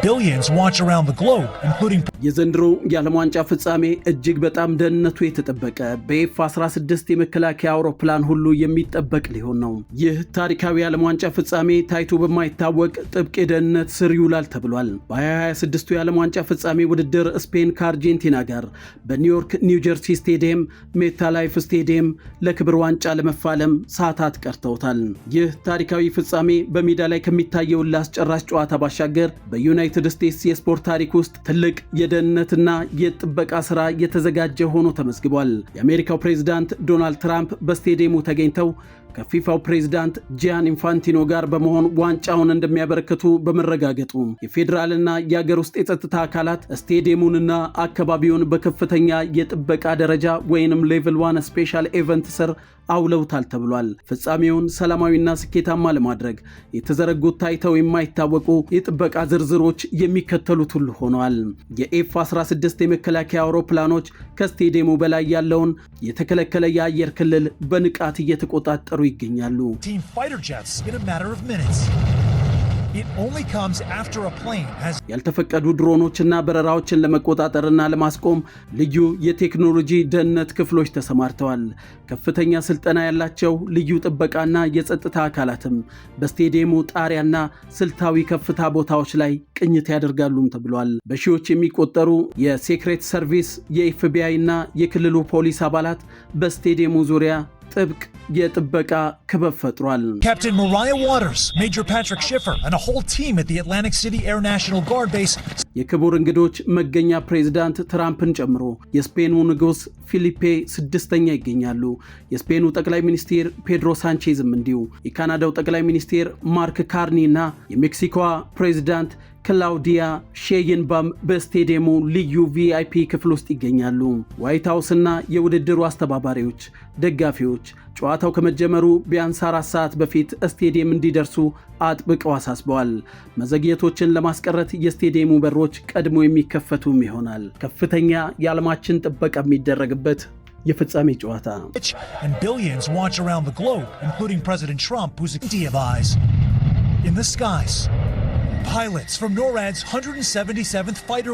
billions watch around the globe, including የዘንድሮ የዓለም ዋንጫ ፍጻሜ እጅግ በጣም ደህንነቱ የተጠበቀ በኤፍ-16 የመከላከያ አውሮፕላን ሁሉ የሚጠበቅ ሊሆን ነው። ይህ ታሪካዊ የዓለም ዋንጫ ፍጻሜ ታይቶ በማይታወቅ ጥብቅ የደህንነት ስር ይውላል ተብሏል። በ2026 የዓለም ዋንጫ ፍጻሜ ውድድር ስፔን ከአርጀንቲና ጋር በኒውዮርክ ኒውጀርሲ ስቴዲየም ሜታላይፍ ስቴዲየም ለክብር ዋንጫ ለመፋለም ሰዓታት ቀርተውታል። ይህ ታሪካዊ ፍጻሜ በሜዳ ላይ ከሚታየው ላስጨራሽ ጨዋታ ባሻገር በዩናይትድ ስቴትስ የስፖርት ታሪክ ውስጥ ትልቅ የደህንነትና የጥበቃ ስራ የተዘጋጀ ሆኖ ተመዝግቧል። የአሜሪካው ፕሬዝዳንት ዶናልድ ትራምፕ በስቴዲየሙ ተገኝተው ከፊፋው ፕሬዝዳንት ጂያን ኢንፋንቲኖ ጋር በመሆን ዋንጫውን እንደሚያበረክቱ በመረጋገጡ የፌዴራልና የአገር ውስጥ የጸጥታ አካላት ስቴዲየሙንና አካባቢውን በከፍተኛ የጥበቃ ደረጃ ወይንም ሌቭል 1 ስፔሻል ኢቨንት ስር አውለውታል ተብሏል። ፍጻሜውን ሰላማዊና ስኬታማ ለማድረግ የተዘረጉት ታይተው የማይታወቁ የጥበቃ ዝርዝሮች የሚከተሉት ሁሉ ሆነዋል። የኤፍ-16 የመከላከያ አውሮፕላኖች ከስቴዲየሙ በላይ ያለውን የተከለከለ የአየር ክልል በንቃት እየተቆጣጠሩ ይገኛሉ። ያልተፈቀዱ ድሮኖችና በረራዎችን ለመቆጣጠርና ለማስቆም ልዩ የቴክኖሎጂ ደህንነት ክፍሎች ተሰማርተዋል። ከፍተኛ ስልጠና ያላቸው ልዩ ጥበቃና የጸጥታ አካላትም በስቴዲየሙ ጣሪያና ስልታዊ ከፍታ ቦታዎች ላይ ቅኝት ያደርጋሉም ተብሏል። በሺዎች የሚቆጠሩ የሴክሬት ሰርቪስ፣ የኤፍቢአይ እና የክልሉ ፖሊስ አባላት በስቴዲየሙ ዙሪያ ጥብቅ የጥበቃ ክበብ ፈጥሯል። Captain Mariah Waters, Major Patrick Schiffer, and a whole team at the Atlantic City Air National Guard base. የክቡር እንግዶች መገኛ ፕሬዝዳንት ትራምፕን ጨምሮ የስፔኑ ንጉስ ፊሊፔ ስድስተኛ ይገኛሉ። የስፔኑ ጠቅላይ ሚኒስትር ፔድሮ ሳንቼዝም እንዲሁ። የካናዳው ጠቅላይ ሚኒስትር ማርክ ካርኒ እና የሜክሲኮዋ ፕሬዝዳንት ክላውዲያ ሼይንባም በስቴዲየሙ ልዩ ቪአይፒ ክፍል ውስጥ ይገኛሉ። ዋይት ሃውስና የውድድሩ አስተባባሪዎች፣ ደጋፊዎች ጨዋታው ከመጀመሩ ቢያንስ 4 ሰዓት በፊት ስቴዲየም እንዲደርሱ አጥብቀው አሳስበዋል። መዘግየቶችን ለማስቀረት የስቴዲየሙ በሮች ቀድሞ የሚከፈቱም ይሆናል። ከፍተኛ የዓለማችን ጥበቃ የሚደረግበት የፍጻሜ ጨዋታ And billions watch around the globe, including President Trump, who's a of eyes in the skies. Pilots from NORAD's 177th Fighter